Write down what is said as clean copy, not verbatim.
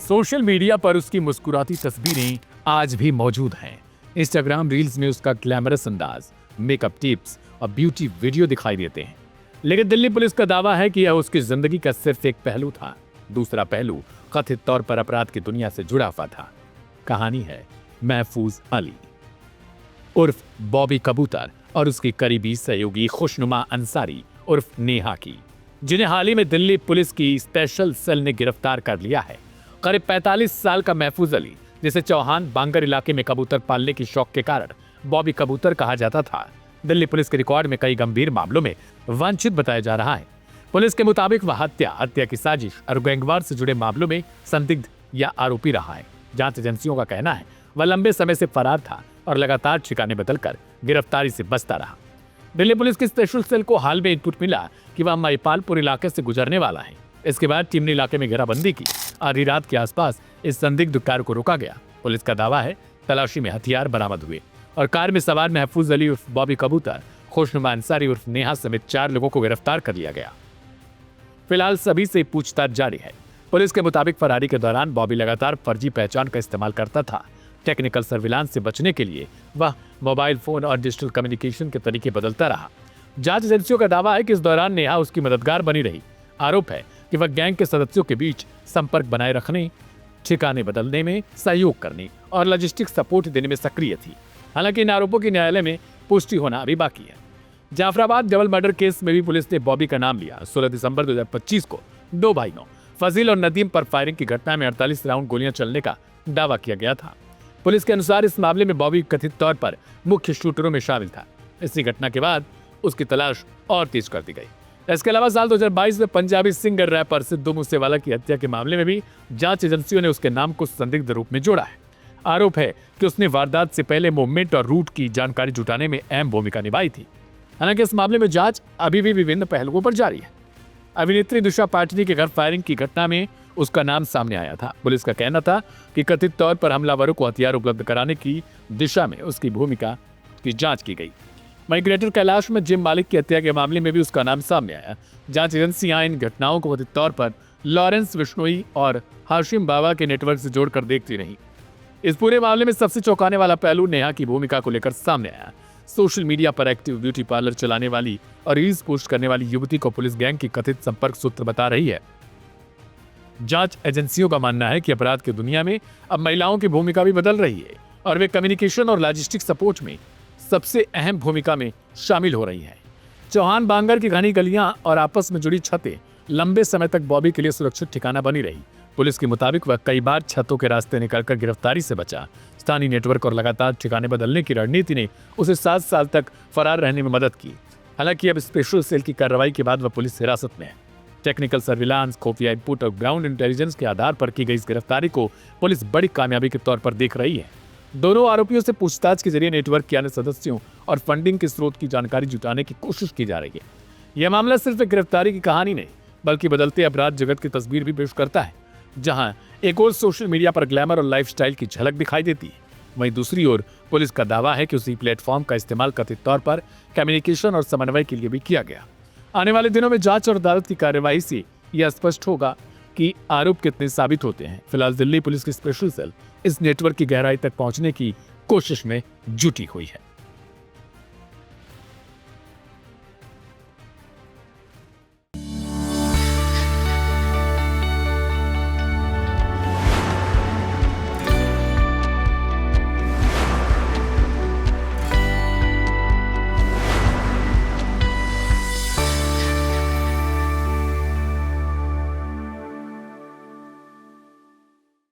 Social media पर उसकी मुस्कुराती तस्वीरें आज भी मौजूद हैं। इंस्टाग्राम रील्स में उसका ग्लैमरस अंदाज, मेकअप टिप्स और ब्यूटी वीडियो दिखाई देते हैं। लेकिन दिल्ली पुलिस का दावा है कि यह उसकी जिंदगी का सिर्फ एक पहलू था। दूसरा पहलू कथित तौर पर अपराध की दुनिया से जुड़ा हुआ था। कहानी है महफूज अली उर्फ बॉबी कबूतर और उसकी करीबी सहयोगी खुशनुमा अंसारी उर्फ नेहा की, जिन्हें हाल ही में दिल्ली पुलिस की स्पेशल सेल ने गिरफ्तार कर लिया है। करीब 45 साल का महफूज अली, जिसे चौहान बांगर इलाके में कबूतर पालने की शौक के कारण बॉबी कबूतर कहा जाता था, दिल्ली पुलिस के रिकॉर्ड में कई गंभीर मामलों में वांछित बताया जा रहा है। पुलिस के मुताबिक वह हत्या की साजिश और गैंगवार से जुड़े मामलों में संदिग्ध या आरोपी रहा है। जांच एजेंसियों का कहना है वह लंबे समय से फरार था और लगातार ठिकाने बदलकर गिरफ्तारी से बचता रहा। दिल्ली पुलिस की स्पेशल सेल को हाल में इनपुट मिला कि वह महिपालपुर इलाके से गुजरने वाला है। इसके बाद टीम ने इलाके में घेराबंदी की। आधी रात के आसपास इस संदिग्ध कार को रोका गया। पुलिस का दावा है तलाशी में हथियार बरामद हुए और कार में सवार महफूज अली उर्फ बॉबी कबूतर, खुशनुमा अंसारी उर्फ नेहा समेत 4 लोगों को गिरफ्तार कर लिया गया। फिलहाल सभी से पूछताछ जारी है। पुलिस के मुताबिक फरारी के दौरान बॉबी लगातार फर्जी पहचान का इस्तेमाल करता था। टेक्निकल सर्विलांस से बचने के लिए वह मोबाइल फोन और डिजिटल कम्युनिकेशन के तरीके बदलता रहा। जांच एजेंसियों का दावा है कि इस दौरान नेहा उसकी मददगार बनी रही। आरोप है कि वह गैंग के सदस्यों के बीच संपर्क बनाए रखने, ठिकाने बदलने में सहयोग करने और लॉजिस्टिक सपोर्ट देने में सक्रिय थी। हालांकि इन आरोपों की न्यायालय में पुष्टि होना अभी बाकी है। जाफराबाद डबल मर्डर केस में भी पुलिस ने बॉबी का नाम लिया। 16 दिसंबर 2025 को 2 भाइयों फजील और नदीम पर फायरिंग की घटना में 48 राउंड गोलियां चलने का दावा किया गया था। पुलिस के अनुसार इस मामले में बॉबी कथित तौर पर मुख्य शूटरों में शामिल था। इसी घटना के बाद उसकी तलाश और तेज कर दी गई। इसके अलावा साल 2022 में पंजाबी सिंगर रैपर सिद्धू मूसेवाला की हत्या के मामले में भी जांच एजेंसियों ने उसके नाम को संदिग्ध रूप में जोड़ा है। आरोप है कि उसने वारदात से पहले मूवमेंट और रूट की जानकारी जुटाने में अहम भूमिका निभाई थी। हालांकि इस मामले में जांच अभी भी विभिन्न पहलुओं पर जारी है। अभिनेत्री दिशा पाटनी के घर फायरिंग की घटना में उसका नाम सामने आया था। पुलिस का कहना था कि कथित तौर पर हमलावरों को हथियार उपलब्ध कराने की दिशा में उसकी भूमिका की जांच की गई। वहीं ग्रेटर कैलाश में जिम मालिक की हत्या के मामले में भी उसका नाम सामने आया। जांच एजेंसियां इन घटनाओं को कथित तौर पर लॉरेंस बिश्नोई और हाशिम बाबा के नेटवर्क से जोड़कर देखती रही। इस पूरे मामले में सबसे चौंकाने वाला पहलू नेहा की भूमिका को लेकर सामने आया। सोशल मीडिया पर एक्टिव ब्यूटी पार्लर चलाने वाली और रील्स पोस्ट करने वाली युवती को पुलिस गैंग की कथित संपर्क सूत्र बता रही है। जांच एजेंसियों का मानना है कि अपराध की दुनिया में अब महिलाओं की भूमिका भी बदल रही है और वे कम्युनिकेशन और लॉजिस्टिक सपोर्ट में सबसे अहम भूमिका में शामिल हो रही हैं। चौहान बांगर की घनी गलियां और आपस में जुड़ी छतें लंबे समय तक बॉबी के लिए सुरक्षित ठिकाना बनी रही। पुलिस के मुताबिक वह कई बार छतों के रास्ते निकलकर गिरफ्तारी से बचा। स्थानीय नेटवर्क और लगातार ठिकाने बदलने की रणनीति ने उसे 7 साल तक फरार रहने में मदद की। हालांकि अब स्पेशल सेल की कार्रवाई के बाद वह पुलिस हिरासत में है। टेक्निकल सर्विलांस, खुफिया इनपुट और ग्राउंड इंटेलिजेंस के आधार पर की गई इस गिरफ्तारी को पुलिस बड़ी कामयाबी के तौर पर देख रही है। दोनों आरोपियों से पूछताछ के जरिए नेटवर्क के अन्य सदस्यों और फंडिंग के स्रोत की जानकारी जुटाने की कोशिश की जा रही है। यह मामला सिर्फ एक गिरफ्तारी की कहानी नहीं, बल्कि बदलते अपराध जगत की तस्वीर भी पेश करता है, जहां एक ओर सोशल मीडिया पर ग्लैमर और लाइफस्टाइल की झलक दिखाई देती है, वहीं दूसरी ओर पुलिस का दावा है कि उसी प्लेटफॉर्म का इस्तेमाल कथित तौर पर कम्युनिकेशन और समन्वय के लिए भी किया गया। आने वाले दिनों में जांच और अदालत की कार्यवाही से यह स्पष्ट होगा कि आरोप कितने साबित होते हैं। फिलहाल दिल्ली पुलिस की स्पेशल सेल इस नेटवर्क की गहराई तक पहुंचने की कोशिश में जुटी हुई है।